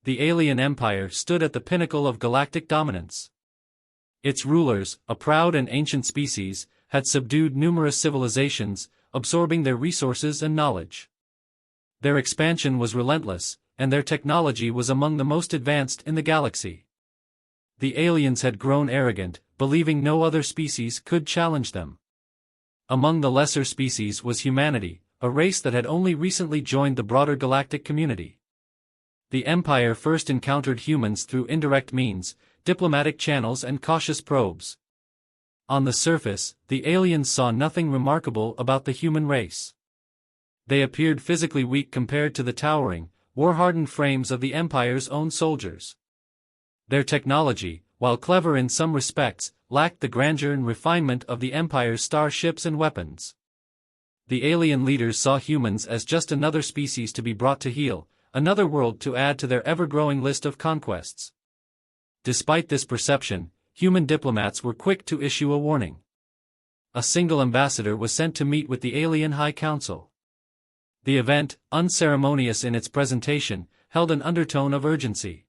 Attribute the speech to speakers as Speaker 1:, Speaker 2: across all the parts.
Speaker 1: The alien empire stood at the pinnacle of galactic dominance. Its rulers, a proud and ancient species, had subdued numerous civilizations, absorbing their resources and knowledge. Their expansion was relentless, and their technology was among the most advanced in the galaxy. The aliens had grown arrogant, believing no other species could challenge them. Among the lesser species was humanity, a race that had only recently joined the broader galactic community. The Empire first encountered humans through indirect means, diplomatic channels and cautious probes. On the surface, the aliens saw nothing remarkable about the human race. They appeared physically weak compared to the towering, war-hardened frames of the Empire's own soldiers. Their technology, while clever in some respects, lacked the grandeur and refinement of the Empire's starships and weapons. The alien leaders saw humans as just another species to be brought to heel, another world to add to their ever-growing list of conquests. Despite this perception, human diplomats were quick to issue a warning. A single ambassador was sent to meet with the alien High Council. The event, unceremonious in its presentation, held an undertone of urgency.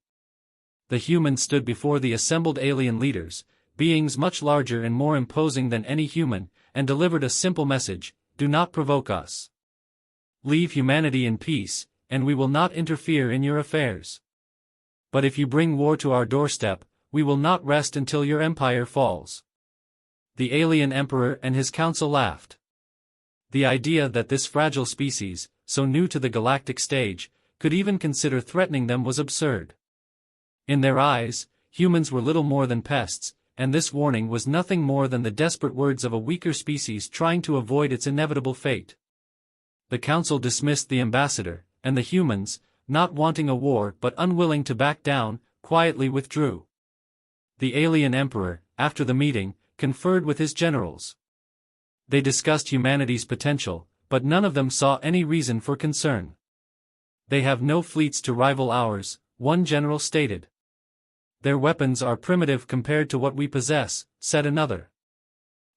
Speaker 1: The humans stood before the assembled alien leaders, beings much larger and more imposing than any human, and delivered a simple message: do not provoke us. Leave humanity in peace, and we will not interfere in your affairs. But if you bring war to our doorstep, we will not rest until your empire falls. The alien emperor and his council laughed. The idea that this fragile species, so new to the galactic stage, could even consider threatening them was absurd. In their eyes, humans were little more than pests, and this warning was nothing more than the desperate words of a weaker species trying to avoid its inevitable fate. The council dismissed the ambassador, and the humans, not wanting a war but unwilling to back down, quietly withdrew. The alien emperor, after the meeting, conferred with his generals. They discussed humanity's potential, but none of them saw any reason for concern. They have no fleets to rival ours, one general stated. Their weapons are primitive compared to what we possess, said another.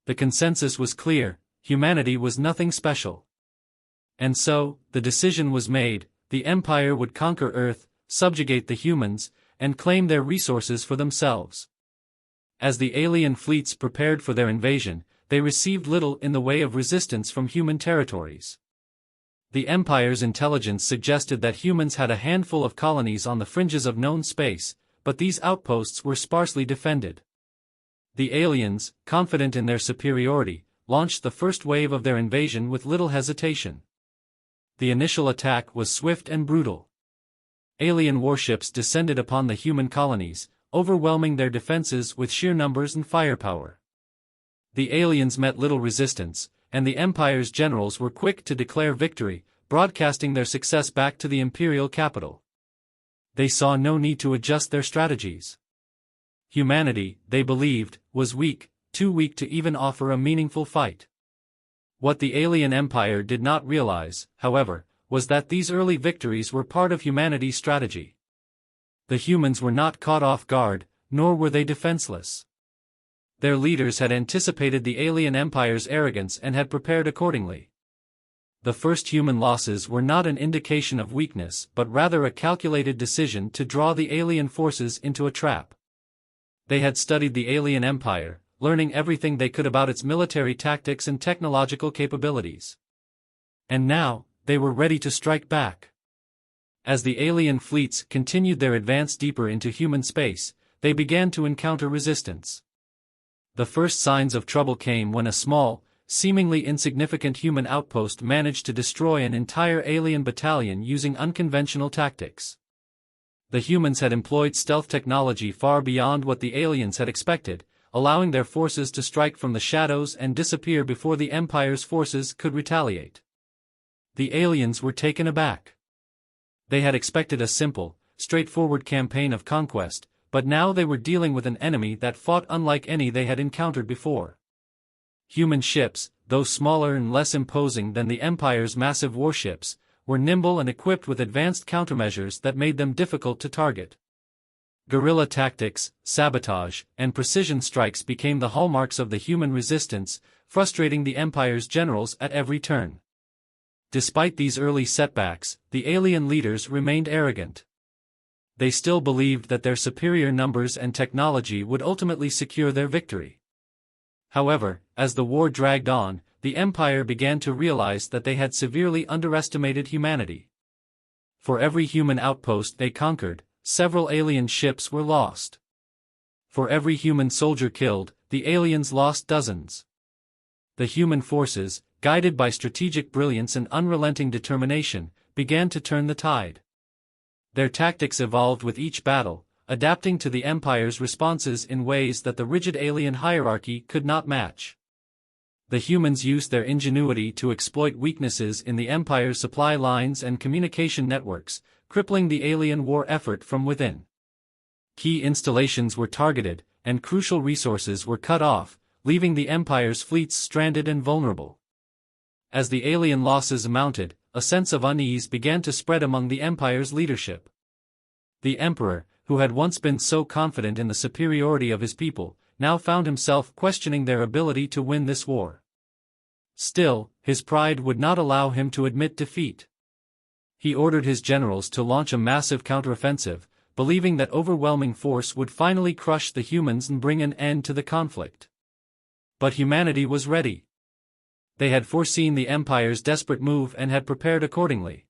Speaker 1: The consensus was clear: humanity was nothing special. And so, the decision was made: the Empire would conquer Earth, subjugate the humans, and claim their resources for themselves. As the alien fleets prepared for their invasion, they received little in the way of resistance from human territories. The Empire's intelligence suggested that humans had a handful of colonies on the fringes of known space, but these outposts were sparsely defended. The aliens, confident in their superiority, launched the first wave of their invasion with little hesitation. The initial attack was swift and brutal. Alien warships descended upon the human colonies, overwhelming their defenses with sheer numbers and firepower. The aliens met little resistance, and the Empire's generals were quick to declare victory, broadcasting their success back to the imperial capital. They saw no need to adjust their strategies. Humanity, they believed, was weak, too weak to even offer a meaningful fight. What the alien empire did not realize, however, was that these early victories were part of humanity's strategy. The humans were not caught off guard, nor were they defenseless. Their leaders had anticipated the alien empire's arrogance and had prepared accordingly. The first human losses were not an indication of weakness but rather a calculated decision to draw the alien forces into a trap. They had studied the alien empire, learning everything they could about its military tactics and technological capabilities. And now, they were ready to strike back. As the alien fleets continued their advance deeper into human space, they began to encounter resistance. The first signs of trouble came when a small, seemingly insignificant human outpost managed to destroy an entire alien battalion using unconventional tactics. The humans had employed stealth technology far beyond what the aliens had expected, allowing their forces to strike from the shadows and disappear before the Empire's forces could retaliate. The aliens were taken aback. They had expected a simple, straightforward campaign of conquest, but now they were dealing with an enemy that fought unlike any they had encountered before. Human ships, though smaller and less imposing than the Empire's massive warships, were nimble and equipped with advanced countermeasures that made them difficult to target. Guerrilla tactics, sabotage, and precision strikes became the hallmarks of the human resistance, frustrating the Empire's generals at every turn. Despite these early setbacks, the alien leaders remained arrogant. they still believed that their superior numbers and technology would ultimately secure their victory. However, as the war dragged on, the Empire began to realize that they had severely underestimated humanity. For every human outpost they conquered, several alien ships were lost. For every human soldier killed, the aliens lost dozens. The human forces, guided by strategic brilliance and unrelenting determination, began to turn the tide. Their tactics evolved with each battle, adapting to the Empire's responses in ways that the rigid alien hierarchy could not match. The humans used their ingenuity to exploit weaknesses in the Empire's supply lines and communication networks, crippling the alien war effort from within. Key installations were targeted, and crucial resources were cut off, leaving the Empire's fleets stranded and vulnerable. As the alien losses mounted, a sense of unease began to spread among the Empire's leadership. The Emperor, who had once been so confident in the superiority of his people, now found himself questioning their ability to win this war. Still, his pride would not allow him to admit defeat. He ordered his generals to launch a massive counteroffensive, believing that overwhelming force would finally crush the humans and bring an end to the conflict. But humanity was ready. They had foreseen the Empire's desperate move and had prepared accordingly.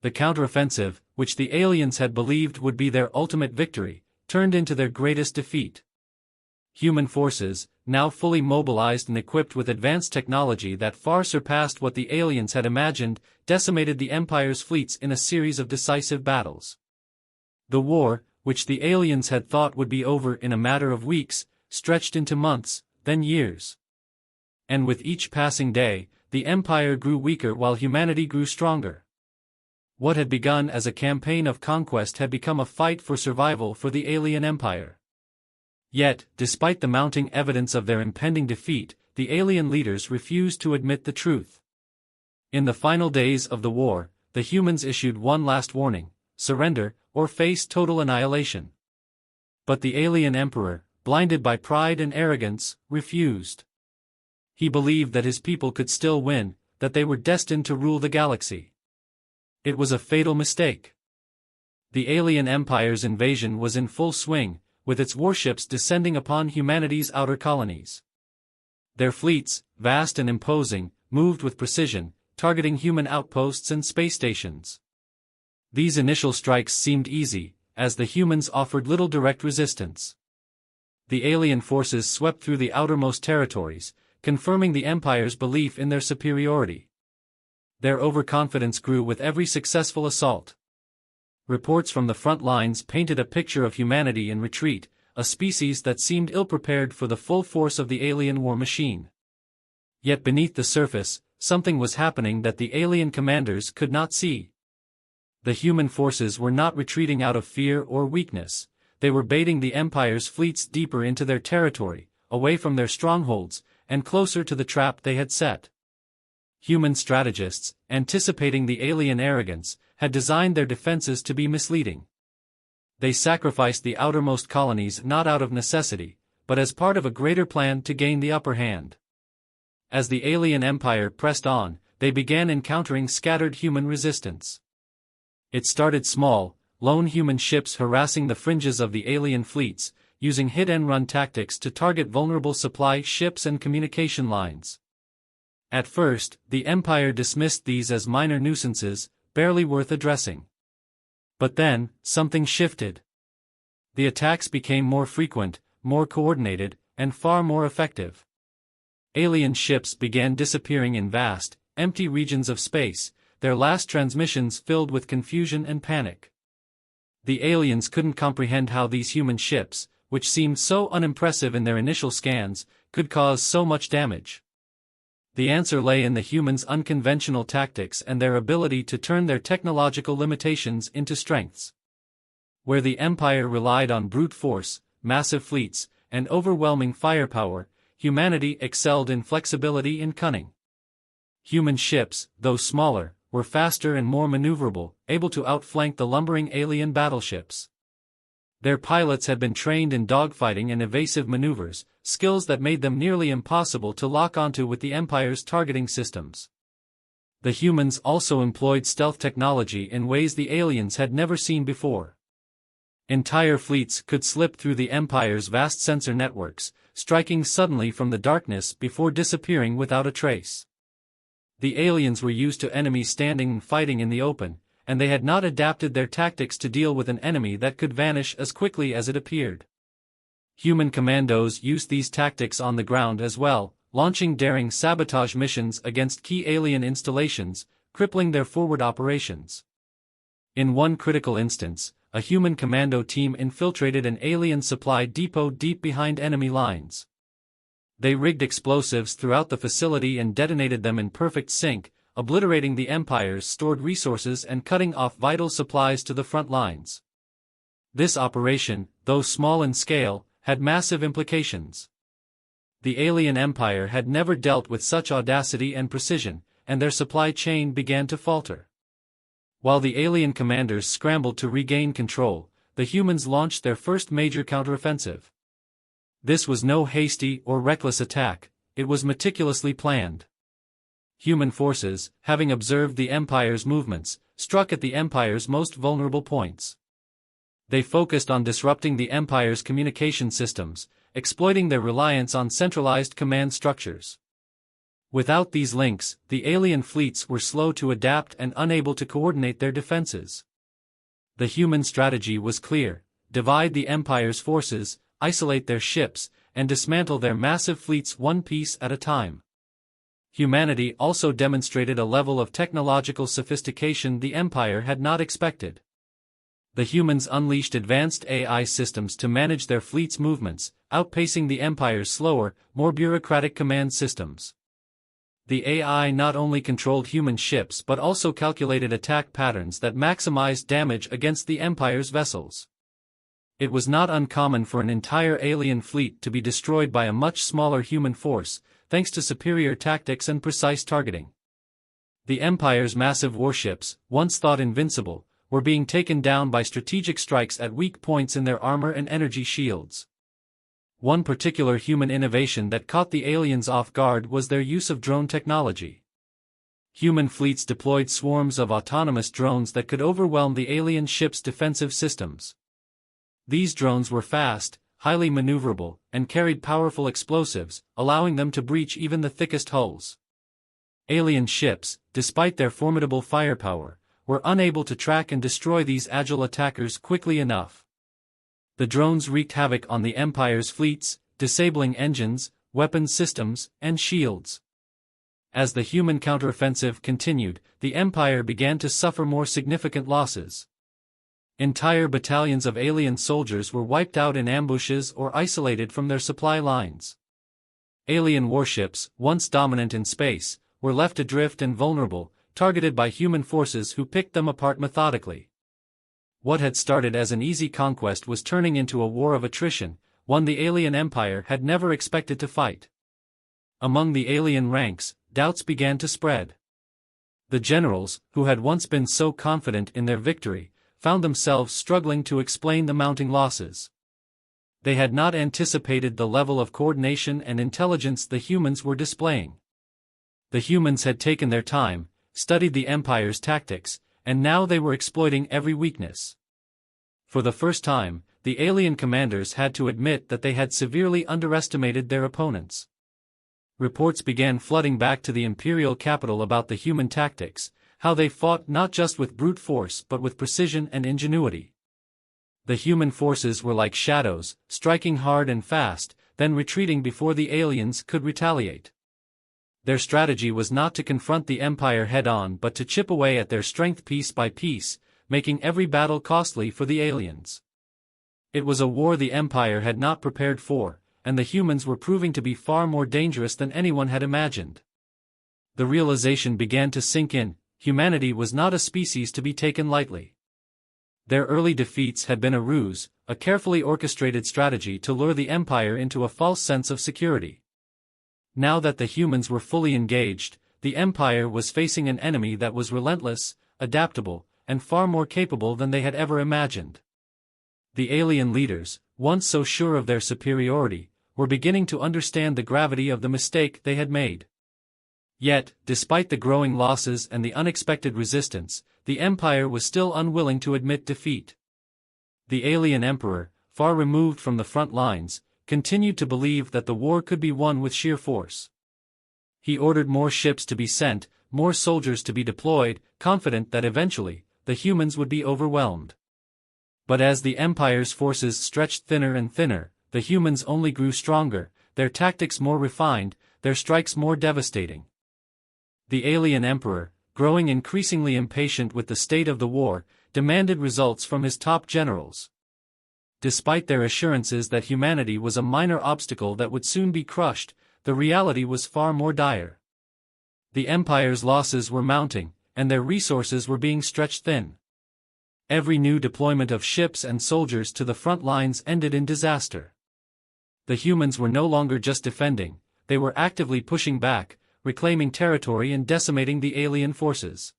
Speaker 1: The counteroffensive, which the aliens had believed would be their ultimate victory, turned into their greatest defeat. Human forces, now fully mobilized and equipped with advanced technology that far surpassed what the aliens had imagined, decimated the Empire's fleets in a series of decisive battles. The war, which the aliens had thought would be over in a matter of weeks, stretched into months, then years. And with each passing day, the Empire grew weaker while humanity grew stronger. What had begun as a campaign of conquest had become a fight for survival for the alien Empire. Yet, despite the mounting evidence of their impending defeat, the alien leaders refused to admit the truth. In the final days of the war, the humans issued one last warning: surrender, or face total annihilation. But the alien Emperor, blinded by pride and arrogance, refused. He believed that his people could still win, that they were destined to rule the galaxy. It was a fatal mistake. The alien Empire's invasion was in full swing, with its warships descending upon humanity's outer colonies. Their fleets, vast and imposing, moved with precision, targeting human outposts and space stations. These initial strikes seemed easy, as the humans offered little direct resistance. The alien forces swept through the outermost territories, confirming the Empire's belief in their superiority. Their overconfidence grew with every successful assault. Reports from the front lines painted a picture of humanity in retreat, a species that seemed ill-prepared for the full force of the alien war machine. Yet beneath the surface, something was happening that the alien commanders could not see. The human forces were not retreating out of fear or weakness, they were baiting the Empire's fleets deeper into their territory, away from their strongholds, and closer to the trap they had set. Human strategists, anticipating the alien arrogance, had designed their defenses to be misleading. They sacrificed the outermost colonies not out of necessity, but as part of a greater plan to gain the upper hand. As the alien Empire pressed on, they began encountering scattered human resistance. It started small, lone human ships harassing the fringes of the alien fleets, using hit-and-run tactics to target vulnerable supply ships and communication lines. At first, the Empire dismissed these as minor nuisances, barely worth addressing. But then, something shifted. The attacks became more frequent, more coordinated, and far more effective. Alien ships began disappearing in vast, empty regions of space, their last transmissions filled with confusion and panic. The aliens couldn't comprehend how these human ships, which seemed so unimpressive in their initial scans, could cause so much damage. The answer lay in the humans' unconventional tactics and their ability to turn their technological limitations into strengths. Where the Empire relied on brute force, massive fleets, and overwhelming firepower, humanity excelled in flexibility and cunning. Human ships, though smaller, were faster and more maneuverable, able to outflank the lumbering alien battleships. Their pilots had been trained in dogfighting and evasive maneuvers, skills that made them nearly impossible to lock onto with the Empire's targeting systems. The humans also employed stealth technology in ways the aliens had never seen before. Entire fleets could slip through the Empire's vast sensor networks, striking suddenly from the darkness before disappearing without a trace. The aliens were used to enemies standing and fighting in the open, and they had not adapted their tactics to deal with an enemy that could vanish as quickly as it appeared. Human commandos used these tactics on the ground as well, launching daring sabotage missions against key alien installations, crippling their forward operations. In one critical instance, a human commando team infiltrated an alien supply depot deep behind enemy lines. They rigged explosives throughout the facility and detonated them in perfect sync, obliterating the Empire's stored resources and cutting off vital supplies to the front lines. This operation, though small in scale, had massive implications. The alien empire had never dealt with such audacity and precision, and their supply chain began to falter. While the alien commanders scrambled to regain control, the humans launched their first major counteroffensive. This was no hasty or reckless attack, it was meticulously planned. Human forces, having observed the Empire's movements, struck at the Empire's most vulnerable points. They focused on disrupting the Empire's communication systems, exploiting their reliance on centralized command structures. Without these links, the alien fleets were slow to adapt and unable to coordinate their defenses. The human strategy was clear: divide the Empire's forces, isolate their ships, and dismantle their massive fleets one piece at a time. Humanity also demonstrated a level of technological sophistication the Empire had not expected. The humans unleashed advanced AI systems to manage their fleet's movements, outpacing the Empire's slower, more bureaucratic command systems. The AI not only controlled human ships but also calculated attack patterns that maximized damage against the Empire's vessels. It was not uncommon for an entire alien fleet to be destroyed by a much smaller human force, thanks to superior tactics and precise targeting. The Empire's massive warships, once thought invincible, were being taken down by strategic strikes at weak points in their armor and energy shields. One particular human innovation that caught the aliens off guard was their use of drone technology. Human fleets deployed swarms of autonomous drones that could overwhelm the alien ships' defensive systems. These drones were fast, highly maneuverable, and carried powerful explosives, allowing them to breach even the thickest hulls. Alien ships, despite their formidable firepower, were unable to track and destroy these agile attackers quickly enough. The drones wreaked havoc on the Empire's fleets, disabling engines, weapons systems, and shields. As the human counteroffensive continued, the Empire began to suffer more significant losses. Entire battalions of alien soldiers were wiped out in ambushes or isolated from their supply lines. Alien warships, once dominant in space, were left adrift and vulnerable, targeted by human forces who picked them apart methodically. What had started as an easy conquest was turning into a war of attrition, one the alien empire had never expected to fight. Among the alien ranks, doubts began to spread. The generals, who had once been so confident in their victory, found themselves struggling to explain the mounting losses. They had not anticipated the level of coordination and intelligence the humans were displaying. The humans had taken their time, studied the Empire's tactics, and now they were exploiting every weakness. For the first time, the alien commanders had to admit that they had severely underestimated their opponents. Reports began flooding back to the imperial capital about the human tactics, how they fought not just with brute force but with precision and ingenuity. The human forces were like shadows, striking hard and fast, then retreating before the aliens could retaliate. Their strategy was not to confront the Empire head-on but to chip away at their strength piece by piece, making every battle costly for the aliens. It was a war the Empire had not prepared for, and the humans were proving to be far more dangerous than anyone had imagined. The realization began to sink in: humanity was not a species to be taken lightly. Their early defeats had been a ruse, a carefully orchestrated strategy to lure the Empire into a false sense of security. Now that the humans were fully engaged, the Empire was facing an enemy that was relentless, adaptable, and far more capable than they had ever imagined. The alien leaders, once so sure of their superiority, were beginning to understand the gravity of the mistake they had made. Yet, despite the growing losses and the unexpected resistance, the Empire was still unwilling to admit defeat. The alien emperor, far removed from the front lines, continued to believe that the war could be won with sheer force. He ordered more ships to be sent, more soldiers to be deployed, confident that eventually, the humans would be overwhelmed. But as the Empire's forces stretched thinner and thinner, the humans only grew stronger, their tactics more refined, their strikes more devastating. The alien emperor, growing increasingly impatient with the state of the war, demanded results from his top generals. Despite their assurances that humanity was a minor obstacle that would soon be crushed, the reality was far more dire. The Empire's losses were mounting, and their resources were being stretched thin. Every new deployment of ships and soldiers to the front lines ended in disaster. The humans were no longer just defending, they were actively pushing back, reclaiming territory and decimating the alien forces.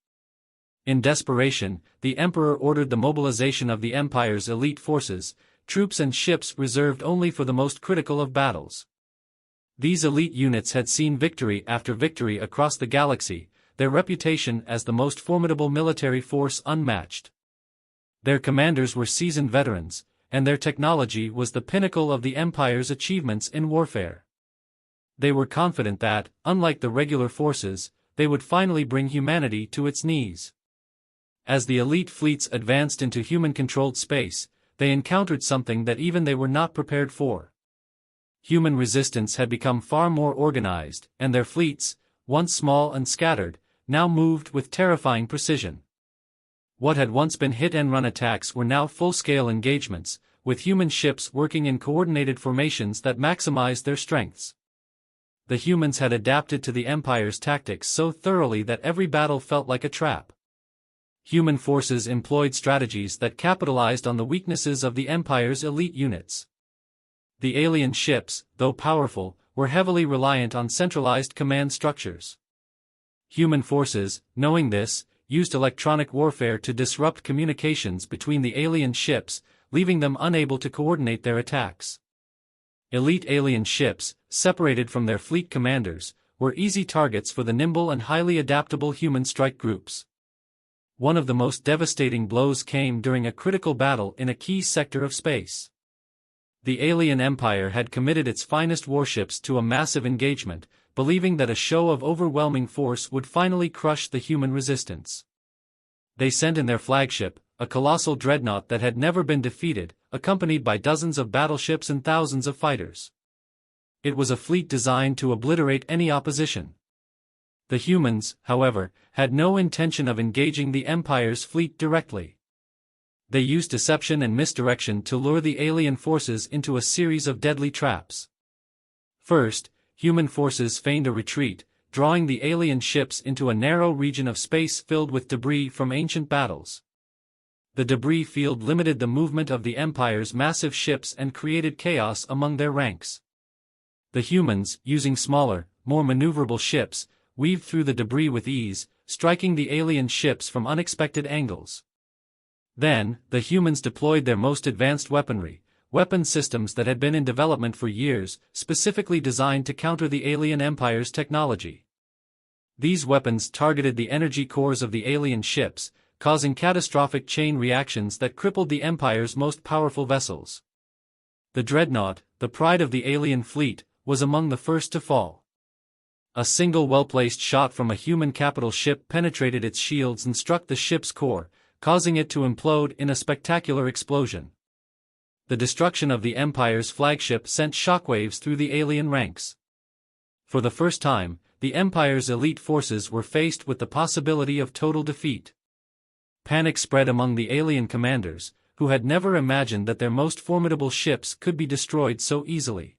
Speaker 1: In desperation, the Emperor ordered the mobilization of the Empire's elite forces, troops and ships reserved only for the most critical of battles. These elite units had seen victory after victory across the galaxy, their reputation as the most formidable military force unmatched. Their commanders were seasoned veterans, and their technology was the pinnacle of the Empire's achievements in warfare. They were confident that, unlike the regular forces, they would finally bring humanity to its knees. As the elite fleets advanced into human-controlled space, they encountered something that even they were not prepared for. Human resistance had become far more organized, and their fleets, once small and scattered, now moved with terrifying precision. What had once been hit-and-run attacks were now full-scale engagements, with human ships working in coordinated formations that maximized their strengths. The humans had adapted to the Empire's tactics so thoroughly that every battle felt like a trap. Human forces employed strategies that capitalized on the weaknesses of the Empire's elite units. The alien ships, though powerful, were heavily reliant on centralized command structures. Human forces, knowing this, used electronic warfare to disrupt communications between the alien ships, leaving them unable to coordinate their attacks. Elite alien ships, separated from their fleet commanders, were easy targets for the nimble and highly adaptable human strike groups. One of the most devastating blows came during a critical battle in a key sector of space. The alien empire had committed its finest warships to a massive engagement, believing that a show of overwhelming force would finally crush the human resistance. They sent in their flagship, a colossal dreadnought that had never been defeated, accompanied by dozens of battleships and thousands of fighters. It was a fleet designed to obliterate any opposition. The humans, however, had no intention of engaging the Empire's fleet directly. They used deception and misdirection to lure the alien forces into a series of deadly traps. First, human forces feigned a retreat, drawing the alien ships into a narrow region of space filled with debris from ancient battles. The debris field limited the movement of the Empire's massive ships and created chaos among their ranks. The humans, using smaller, more maneuverable ships, weaved through the debris with ease, striking the alien ships from unexpected angles. Then, the humans deployed their most advanced weaponry, weapon systems that had been in development for years, specifically designed to counter the alien empire's technology. These weapons targeted the energy cores of the alien ships, causing catastrophic chain reactions that crippled the empire's most powerful vessels. The dreadnought, the pride of the alien fleet, was among the first to fall. A single well-placed shot from a human capital ship penetrated its shields and struck the ship's core, causing it to implode in a spectacular explosion. The destruction of the Empire's flagship sent shockwaves through the alien ranks. For the first time, the Empire's elite forces were faced with the possibility of total defeat. Panic spread among the alien commanders, who had never imagined that their most formidable ships could be destroyed so easily.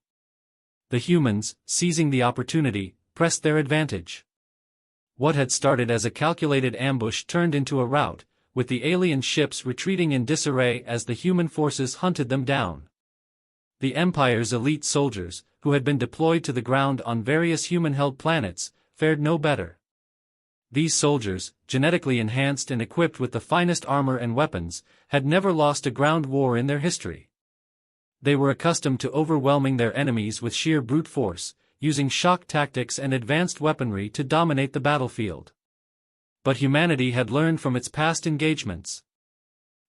Speaker 1: The humans, seizing the opportunity, pressed their advantage. What had started as a calculated ambush turned into a rout, with the alien ships retreating in disarray as the human forces hunted them down. The Empire's elite soldiers, who had been deployed to the ground on various human-held planets, fared no better. These soldiers, genetically enhanced and equipped with the finest armor and weapons, had never lost a ground war in their history. They were accustomed to overwhelming their enemies with sheer brute force, using shock tactics and advanced weaponry to dominate the battlefield. But humanity had learned from its past engagements.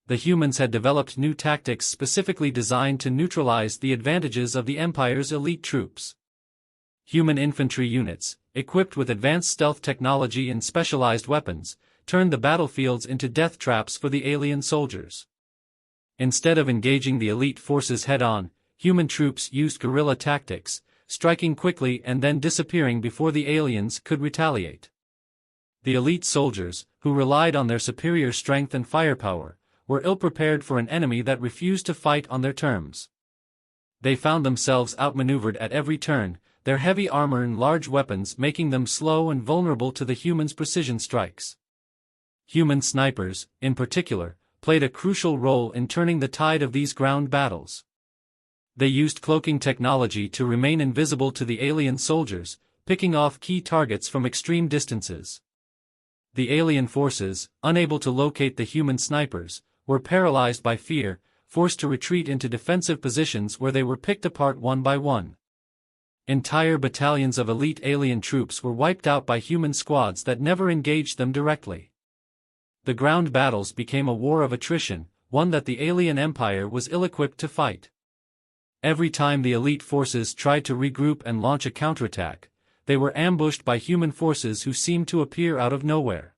Speaker 1: The humans had developed new tactics specifically designed to neutralize the advantages of the Empire's elite troops. Human infantry units, equipped with advanced stealth technology and specialized weapons, turned the battlefields into death traps for the alien soldiers. Instead of engaging the elite forces head-on, human troops used guerrilla tactics, striking quickly and then disappearing before the aliens could retaliate. The elite soldiers, who relied on their superior strength and firepower, were ill-prepared for an enemy that refused to fight on their terms. They found themselves outmaneuvered at every turn, their heavy armor and large weapons making them slow and vulnerable to the humans' precision strikes. Human snipers, in particular, played a crucial role in turning the tide of these ground battles. They used cloaking technology to remain invisible to the alien soldiers, picking off key targets from extreme distances. The alien forces, unable to locate the human snipers, were paralyzed by fear, forced to retreat into defensive positions where they were picked apart one by one. Entire battalions of elite alien troops were wiped out by human squads that never engaged them directly. The ground battles became a war of attrition, one that the alien empire was ill-equipped to fight. Every time the elite forces tried to regroup and launch a counterattack, they were ambushed by human forces who seemed to appear out of nowhere.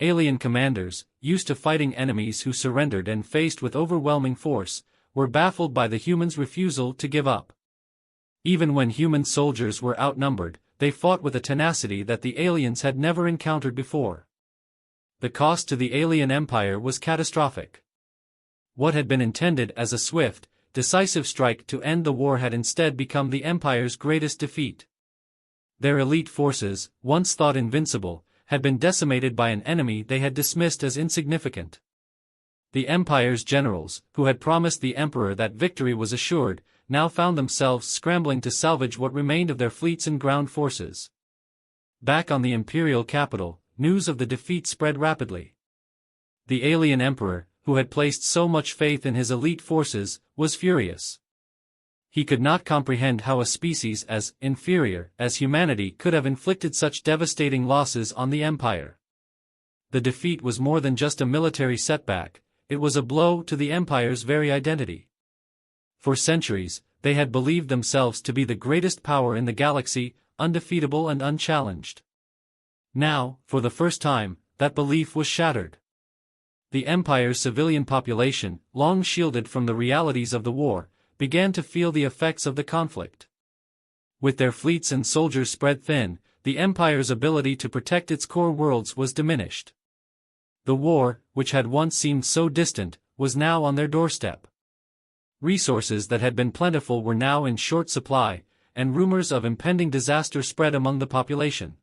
Speaker 1: Alien commanders, used to fighting enemies who surrendered and faced with overwhelming force, were baffled by the humans' refusal to give up. Even when human soldiers were outnumbered, they fought with a tenacity that the aliens had never encountered before. The cost to the alien empire was catastrophic. What had been intended as a swift, decisive strike to end the war had instead become the empire's greatest defeat. Their elite forces, once thought invincible, had been decimated by an enemy they had dismissed as insignificant. The empire's generals, who had promised the emperor that victory was assured, now found themselves scrambling to salvage what remained of their fleets and ground forces. Back on the imperial capital, news of the defeat spread rapidly. The alien emperor, who had placed so much faith in his elite forces, was furious. He could not comprehend how a species as inferior as humanity could have inflicted such devastating losses on the empire. The defeat was more than just a military setback, it was a blow to the empire's very identity. For centuries, they had believed themselves to be the greatest power in the galaxy, undefeatable and unchallenged. Now, for the first time, that belief was shattered. The empire's civilian population, long shielded from the realities of the war, began to feel the effects of the conflict. With their fleets and soldiers spread thin, the empire's ability to protect its core worlds was diminished. The war, which had once seemed so distant, was now on their doorstep. Resources that had been plentiful were now in short supply, and rumors of impending disaster spread among the population.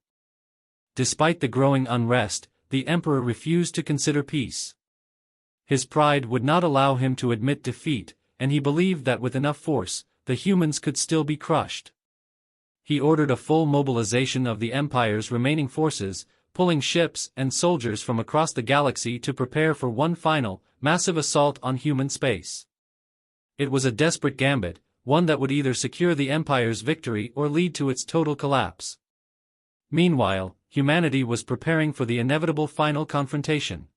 Speaker 1: Despite the growing unrest, the emperor refused to consider peace. His pride would not allow him to admit defeat, and he believed that with enough force, the humans could still be crushed. He ordered a full mobilization of the empire's remaining forces, pulling ships and soldiers from across the galaxy to prepare for one final, massive assault on human space. It was a desperate gambit, one that would either secure the empire's victory or lead to its total collapse. Meanwhile, humanity was preparing for the inevitable final confrontation.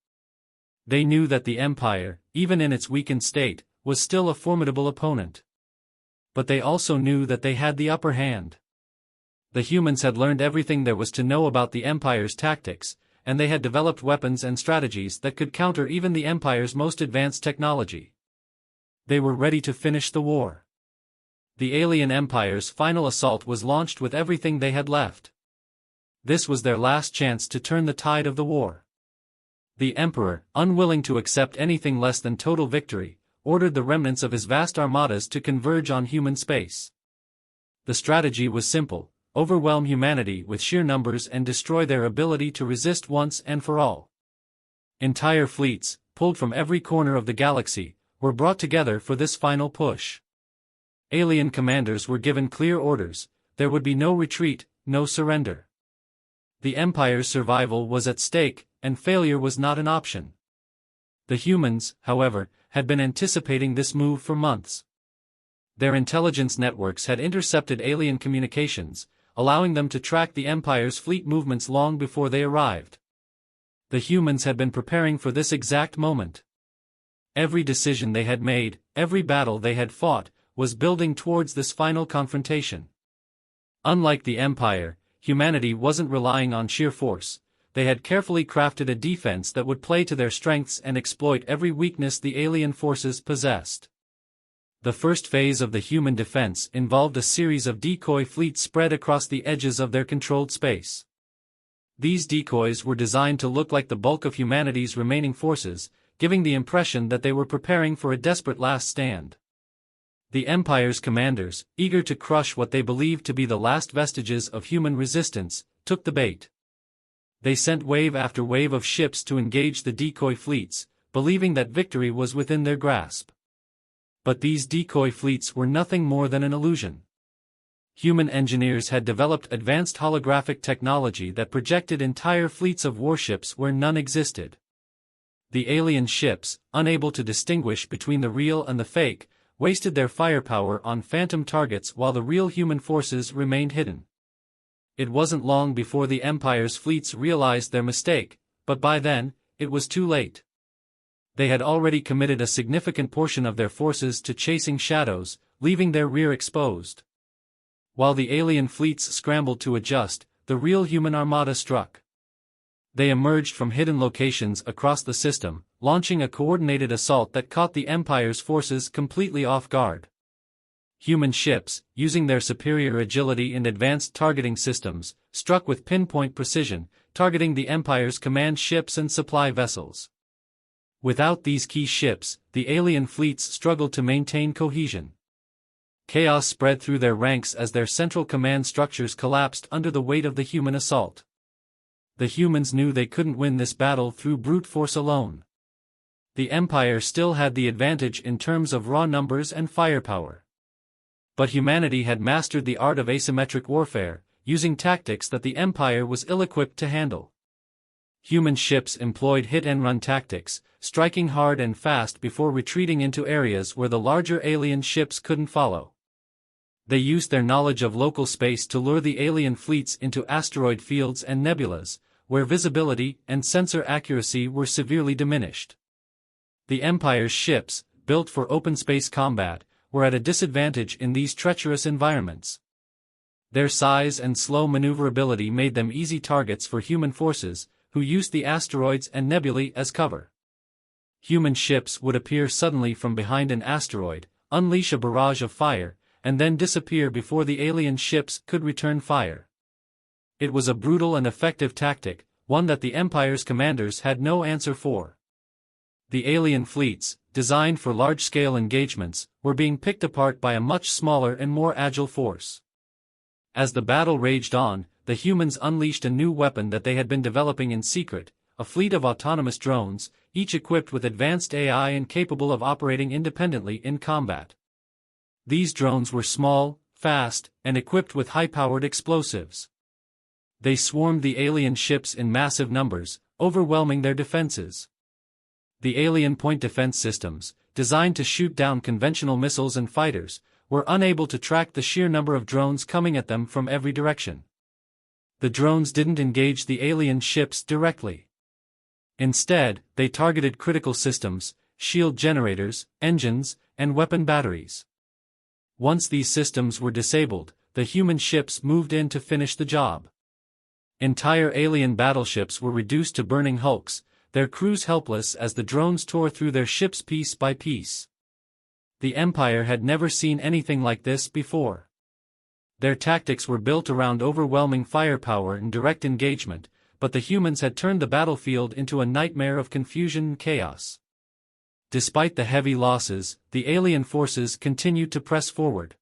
Speaker 1: They knew that the empire, even in its weakened state, was still a formidable opponent. But they also knew that they had the upper hand. The humans had learned everything there was to know about the empire's tactics, and they had developed weapons and strategies that could counter even the empire's most advanced technology. They were ready to finish the war. The alien empire's final assault was launched with everything they had left. This was their last chance to turn the tide of the war. The emperor, unwilling to accept anything less than total victory, ordered the remnants of his vast armadas to converge on human space. The strategy was simple: overwhelm humanity with sheer numbers and destroy their ability to resist once and for all. Entire fleets, pulled from every corner of the galaxy, were brought together for this final push. Alien commanders were given clear orders: there would be no retreat, no surrender. The Empire's survival was at stake, and failure was not an option. The humans, however, had been anticipating this move for months. Their intelligence networks had intercepted alien communications, allowing them to track the Empire's fleet movements long before they arrived. The humans had been preparing for this exact moment. Every decision they had made, every battle they had fought, was building towards this final confrontation. Unlike the Empire, humanity wasn't relying on sheer force. They had carefully crafted a defense that would play to their strengths and exploit every weakness the alien forces possessed. The first phase of the human defense involved a series of decoy fleets spread across the edges of their controlled space. These decoys were designed to look like the bulk of humanity's remaining forces, giving the impression that they were preparing for a desperate last stand. The Empire's commanders, eager to crush what they believed to be the last vestiges of human resistance, took the bait. They sent wave after wave of ships to engage the decoy fleets, believing that victory was within their grasp. But these decoy fleets were nothing more than an illusion. Human engineers had developed advanced holographic technology that projected entire fleets of warships where none existed. The alien ships, unable to distinguish between the real and the fake, wasted their firepower on phantom targets while the real human forces remained hidden. It wasn't long before the Empire's fleets realized their mistake, but by then, it was too late. They had already committed a significant portion of their forces to chasing shadows, leaving their rear exposed. While the alien fleets scrambled to adjust, the real human armada struck. They emerged from hidden locations across the system, launching a coordinated assault that caught the Empire's forces completely off guard. Human ships, using their superior agility and advanced targeting systems, struck with pinpoint precision, targeting the Empire's command ships and supply vessels. Without these key ships, the alien fleets struggled to maintain cohesion. Chaos spread through their ranks as their central command structures collapsed under the weight of the human assault. The humans knew they couldn't win this battle through brute force alone. The Empire still had the advantage in terms of raw numbers and firepower. But humanity had mastered the art of asymmetric warfare, using tactics that the Empire was ill-equipped to handle. Human ships employed hit-and-run tactics, striking hard and fast before retreating into areas where the larger alien ships couldn't follow. They used their knowledge of local space to lure the alien fleets into asteroid fields and nebulas, where visibility and sensor accuracy were severely diminished. The Empire's ships, built for open-space combat, were at a disadvantage in these treacherous environments. Their size and slow maneuverability made them easy targets for human forces, who used the asteroids and nebulae as cover. Human ships would appear suddenly from behind an asteroid, unleash a barrage of fire, and then disappear before the alien ships could return fire. It was a brutal and effective tactic, one that the Empire's commanders had no answer for. The alien fleets, designed for large-scale engagements, were being picked apart by a much smaller and more agile force. As the battle raged on, the humans unleashed a new weapon that they had been developing in secret, a fleet of autonomous drones, each equipped with advanced AI and capable of operating independently in combat. These drones were small, fast, and equipped with high-powered explosives. They swarmed the alien ships in massive numbers, overwhelming their defenses. The alien point defense systems, designed to shoot down conventional missiles and fighters, were unable to track the sheer number of drones coming at them from every direction. The drones didn't engage the alien ships directly. Instead, they targeted critical systems, shield generators, engines, and weapon batteries. Once these systems were disabled, the human ships moved in to finish the job. Entire alien battleships were reduced to burning hulks, their crews helpless as the drones tore through their ships piece by piece. The Empire had never seen anything like this before. Their tactics were built around overwhelming firepower and direct engagement, but the humans had turned the battlefield into a nightmare of confusion and chaos. Despite the heavy losses, the alien forces continued to press forward.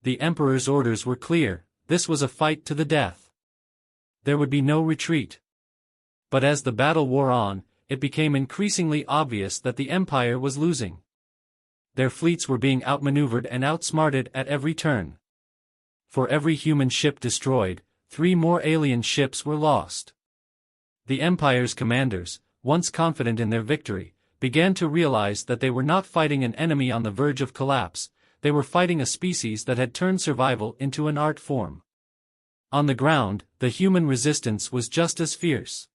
Speaker 1: The Emperor's orders were clear: this was a fight to the death. There would be no retreat. But as the battle wore on, it became increasingly obvious that the Empire was losing. Their fleets were being outmaneuvered and outsmarted at every turn. For every human ship destroyed, 3 more alien ships were lost. The Empire's commanders, once confident in their victory, began to realize that they were not fighting an enemy on the verge of collapse, they were fighting a species that had turned survival into an art form. On the ground, the human resistance was just as fierce.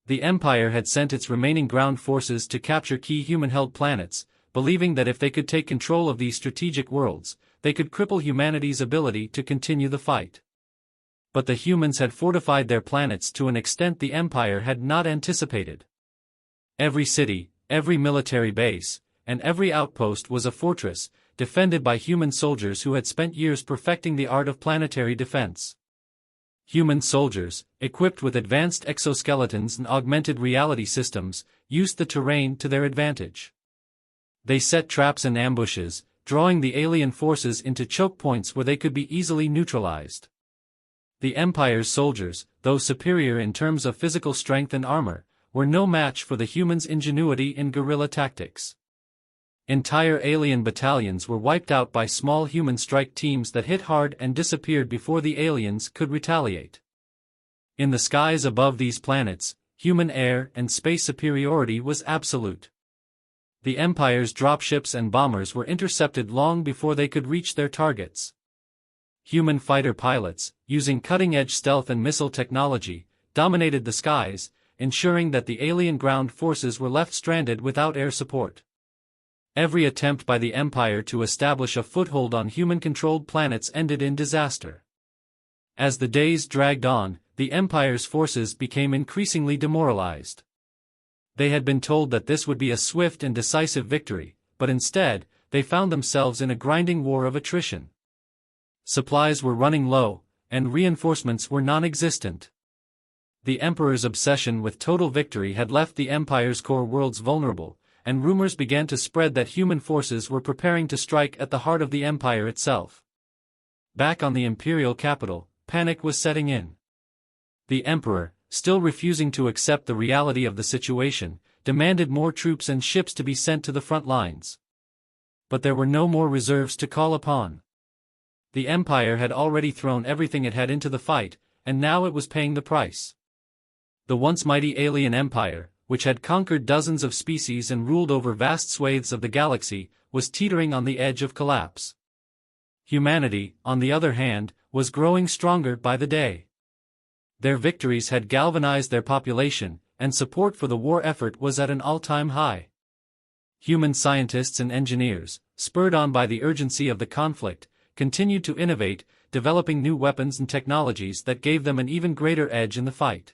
Speaker 1: The Empire had sent its remaining ground forces to capture key human-held planets, believing that if they could take control of these strategic worlds, they could cripple humanity's ability to continue the fight. But the humans had fortified their planets to an extent the Empire had not anticipated. Every city, every military base, and every outpost was a fortress, defended by human soldiers who had spent years perfecting the art of planetary defense. Human soldiers, equipped with advanced exoskeletons and augmented reality systems, used the terrain to their advantage. They set traps and ambushes, drawing the alien forces into choke points where they could be easily neutralized. The Empire's soldiers, though superior in terms of physical strength and armor, were no match for the humans' ingenuity in guerrilla tactics. Entire alien battalions were wiped out by small human strike teams that hit hard and disappeared before the aliens could retaliate. In the skies above these planets, human air and space superiority was absolute. The Empire's dropships and bombers were intercepted long before they could reach their targets. Human fighter pilots, using cutting-edge stealth and missile technology, dominated the skies, ensuring that the alien ground forces were left stranded without air support. Every attempt by the Empire to establish a foothold on human-controlled planets ended in disaster. As the days dragged on, the Empire's forces became increasingly demoralized. They had been told that this would be a swift and decisive victory, but instead, they found themselves in a grinding war of attrition. Supplies were running low, and reinforcements were non-existent. The Emperor's obsession with total victory had left the Empire's core worlds vulnerable, and rumors began to spread that human forces were preparing to strike at the heart of the Empire itself. Back on the Imperial capital, panic was setting in. The Emperor, still refusing to accept the reality of the situation, demanded more troops and ships to be sent to the front lines. But there were no more reserves to call upon. The Empire had already thrown everything it had into the fight, and now it was paying the price. The once mighty alien empire, which had conquered dozens of species and ruled over vast swathes of the galaxy, was teetering on the edge of collapse. Humanity, on the other hand, was growing stronger by the day. Their victories had galvanized their population, and support for the war effort was at an all-time high. Human scientists and engineers, spurred on by the urgency of the conflict, continued to innovate, developing new weapons and technologies that gave them an even greater edge in the fight.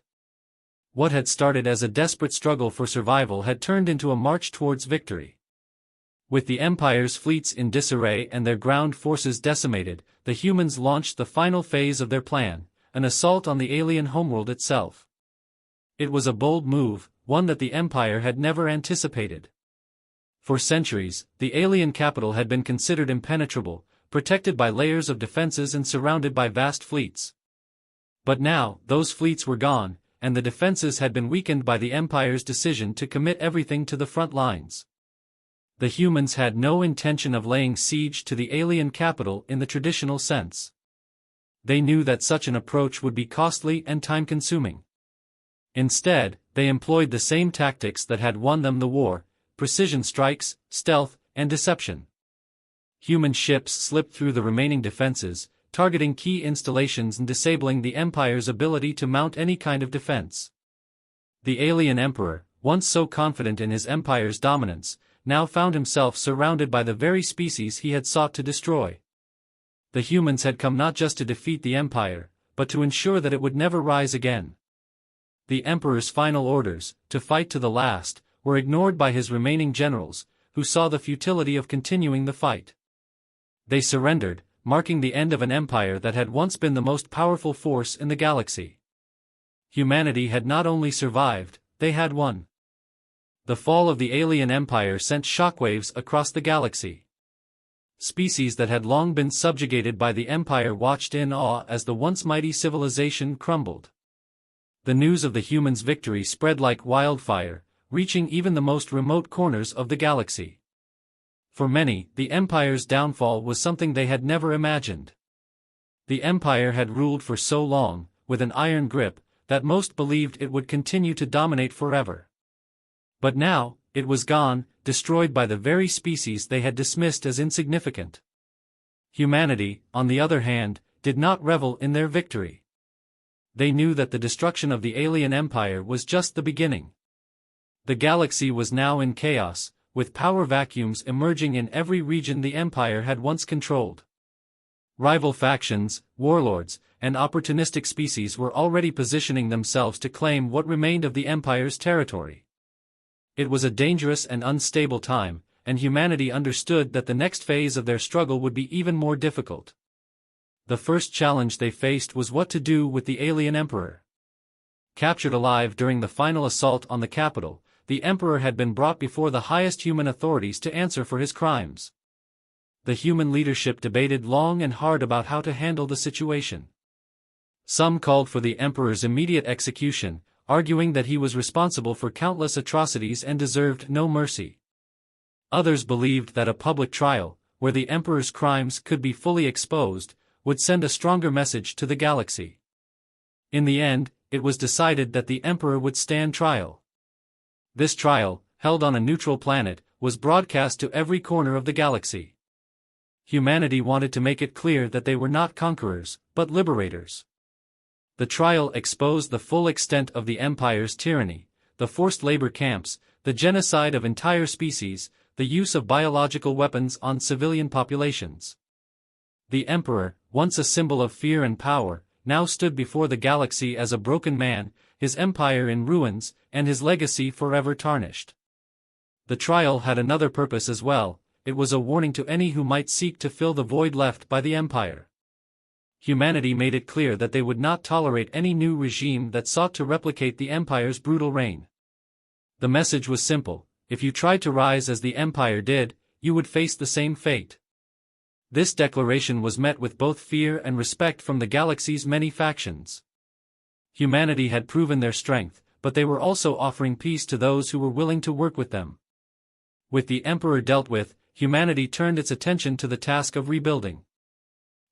Speaker 1: What had started as a desperate struggle for survival had turned into a march towards victory. With the Empire's fleets in disarray and their ground forces decimated, the humans launched the final phase of their plan, an assault on the alien homeworld itself. It was a bold move, one that the Empire had never anticipated. For centuries, the alien capital had been considered impenetrable, protected by layers of defenses and surrounded by vast fleets. But now, those fleets were gone, and the defenses had been weakened by the Empire's decision to commit everything to the front lines. The humans had no intention of laying siege to the alien capital in the traditional sense. They knew that such an approach would be costly and time-consuming. Instead, they employed the same tactics that had won them the war: precision strikes, stealth, and deception. Human ships slipped through the remaining defenses, targeting key installations and disabling the Empire's ability to mount any kind of defense. The alien emperor, once so confident in his empire's dominance, now found himself surrounded by the very species he had sought to destroy. The humans had come not just to defeat the empire, but to ensure that it would never rise again. The emperor's final orders, to fight to the last, were ignored by his remaining generals, who saw the futility of continuing the fight. They surrendered, marking the end of an empire that had once been the most powerful force in the galaxy. Humanity had not only survived, they had won. The fall of the alien empire sent shockwaves across the galaxy. Species that had long been subjugated by the empire watched in awe as the once mighty civilization crumbled. The news of the humans' victory spread like wildfire, reaching even the most remote corners of the galaxy. For many, the Empire's downfall was something they had never imagined. The Empire had ruled for so long, with an iron grip, that most believed it would continue to dominate forever. But now, it was gone, destroyed by the very species they had dismissed as insignificant. Humanity, on the other hand, did not revel in their victory. they knew that the destruction of the alien empire was just the beginning. The galaxy was now in chaos, with power vacuums emerging in every region the empire had once controlled. Rival factions, warlords, and opportunistic species were already positioning themselves to claim what remained of the empire's territory. It was a dangerous and unstable time, and humanity understood that the next phase of their struggle would be even more difficult. The first challenge they faced was what to do with the alien emperor. Captured alive during the final assault on the capital, the emperor had been brought before the highest human authorities to answer for his crimes. The human leadership debated long and hard about how to handle the situation. Some called for the emperor's immediate execution, arguing that he was responsible for countless atrocities and deserved no mercy. Others believed that a public trial, where the emperor's crimes could be fully exposed, would send a stronger message to the galaxy. In the end, it was decided that the emperor would stand trial. This trial, held on a neutral planet, was broadcast to every corner of the galaxy. Humanity wanted to make it clear that they were not conquerors, but liberators. The trial exposed the full extent of the empire's tyranny, the forced labor camps, the genocide of entire species, the use of biological weapons on civilian populations. The emperor, once a symbol of fear and power, now stood before the galaxy as a broken man, his empire in ruins, and his legacy forever tarnished. The trial had another purpose as well. It was a warning to any who might seek to fill the void left by the empire. Humanity made it clear that they would not tolerate any new regime that sought to replicate the empire's brutal reign. The message was simple: if you tried to rise as the empire did, you would face the same fate. This declaration was met with both fear and respect from the galaxy's many factions. Humanity had proven their strength, but they were also offering peace to those who were willing to work with them. With the emperor dealt with, humanity turned its attention to the task of rebuilding.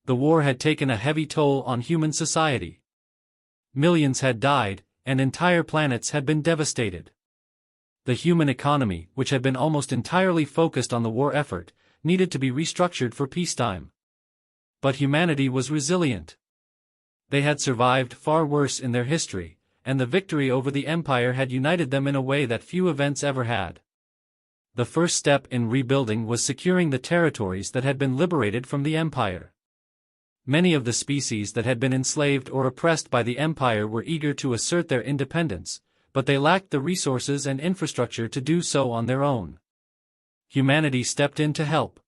Speaker 1: The war had taken a heavy toll on human society. Millions had died, and entire planets had been devastated. The human economy, which had been almost entirely focused on the war effort, needed to be restructured for peacetime. But humanity was resilient. They had survived far worse in their history, and the victory over the empire had united them in a way that few events ever had. The first step in rebuilding was securing the territories that had been liberated from the empire. Many of the species that had been enslaved or oppressed by the empire were eager to assert their independence, but they lacked the resources and infrastructure to do so on their own. Humanity stepped in to help.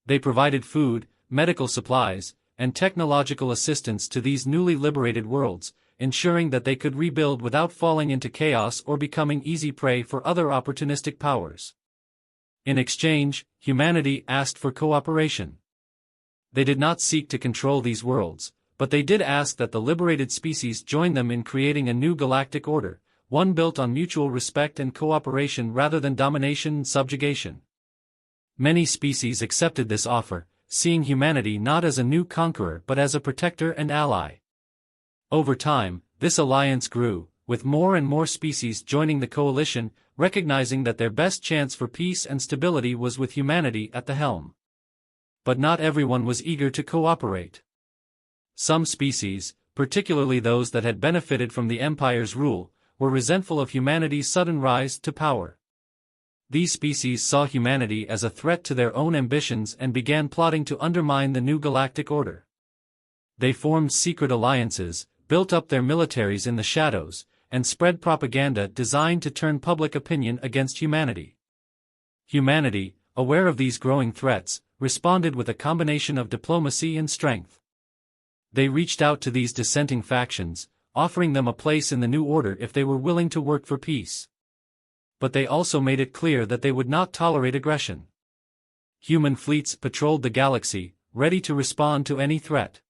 Speaker 1: They provided food, medical supplies, and technological assistance to these newly liberated worlds, ensuring that they could rebuild without falling into chaos or becoming easy prey for other opportunistic powers. In exchange, humanity asked for cooperation. They did not seek to control these worlds, but they did ask that the liberated species join them in creating a new galactic order, one built on mutual respect and cooperation rather than domination and subjugation. Many species accepted this offer, seeing humanity not as a new conqueror but as a protector and ally. Over time, this alliance grew, with more and more species joining the coalition, recognizing that their best chance for peace and stability was with humanity at the helm. But not everyone was eager to cooperate. Some species, particularly those that had benefited from the empire's rule, were resentful of humanity's sudden rise to power. These species saw humanity as a threat to their own ambitions and began plotting to undermine the new galactic order. They formed secret alliances, built up their militaries in the shadows, and spread propaganda designed to turn public opinion against humanity. Humanity, aware of these growing threats, responded with a combination of diplomacy and strength. They reached out to these dissenting factions, offering them a place in the new order if they were willing to work for peace. But they also made it clear that they would not tolerate aggression. Human fleets patrolled the galaxy, ready to respond to any threat.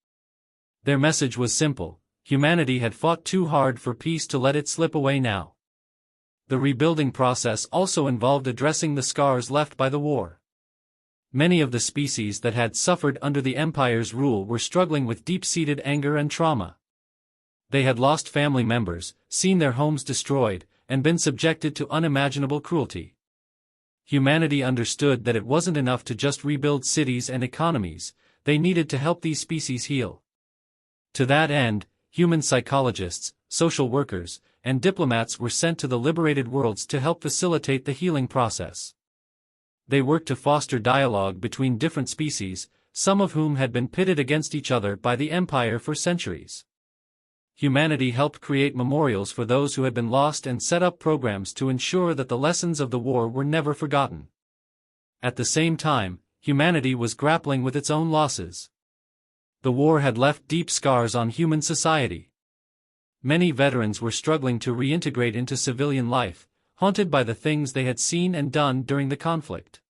Speaker 1: Their message was simple: humanity had fought too hard for peace to let it slip away now. The rebuilding process also involved addressing the scars left by the war. Many of the species that had suffered under the Empire's rule were struggling with deep-seated anger and trauma. They had lost family members, seen their homes destroyed, and been subjected to unimaginable cruelty. Humanity understood that it wasn't enough to just rebuild cities and economies, they needed to help these species heal. To that end, human psychologists, social workers, and diplomats were sent to the liberated worlds to help facilitate the healing process. They worked to foster dialogue between different species, some of whom had been pitted against each other by the Empire for centuries. Humanity helped create memorials for those who had been lost and set up programs to ensure that the lessons of the war were never forgotten. At the same time, humanity was grappling with its own losses. The war had left deep scars on human society. Many veterans were struggling to reintegrate into civilian life, haunted by the things they had seen and done during the conflict.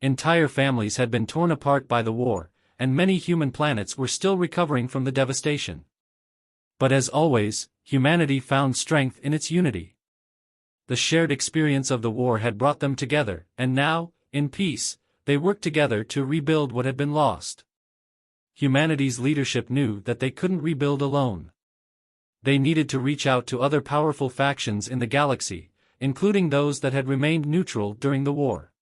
Speaker 1: Entire families had been torn apart by the war, and many human planets were still recovering from the devastation. But as always, humanity found strength in its unity. The shared experience of the war had brought them together, and now, in peace, they worked together to rebuild what had been lost. Humanity's leadership knew that they couldn't rebuild alone. They needed to reach out to other powerful factions in the galaxy, including those that had remained neutral during the war.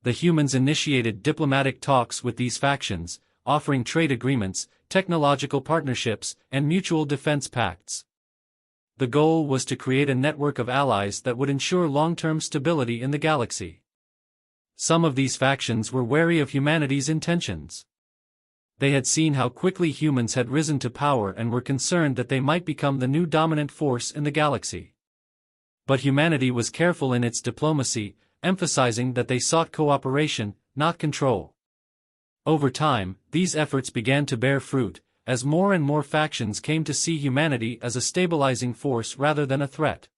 Speaker 1: The humans initiated diplomatic talks with these factions, offering trade agreements, technological partnerships, and mutual defense pacts. The goal was to create a network of allies that would ensure long-term stability in the galaxy. Some of these factions were wary of humanity's intentions. They had seen how quickly humans had risen to power and were concerned that they might become the new dominant force in the galaxy. But humanity was careful in its diplomacy, emphasizing that they sought cooperation, not control. Over time, these efforts began to bear fruit, as more and more factions came to see humanity as a stabilizing force rather than a threat.